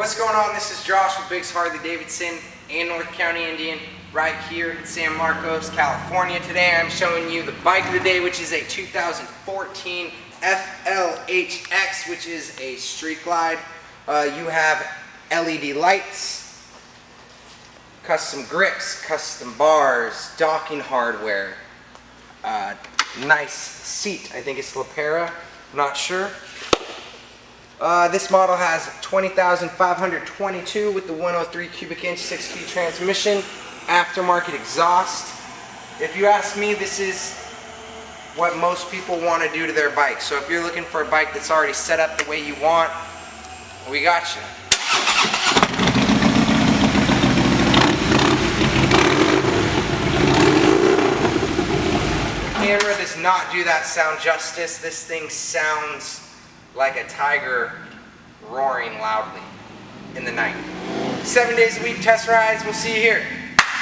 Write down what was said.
What's going on? This is Josh with Biggs Harley-Davidson and North County Indian right here in San Marcos, California. Today I'm showing you the bike of the day, which is a 2014 FLHX, which is a street glide. You have LED lights, custom grips, custom bars, docking hardware, nice seat. I think it's Lapera, I'm not sure. This model has 20,522 with the 103 cubic inch 6-speed transmission, aftermarket exhaust. If you ask me, this is what most people want to do to their bike. So if you're looking for a bike that's already set up the way you want, we got you. The camera does not do that sound justice. This thing sounds like a tiger roaring loudly in the night. 7 days a week test rides. We'll see you here.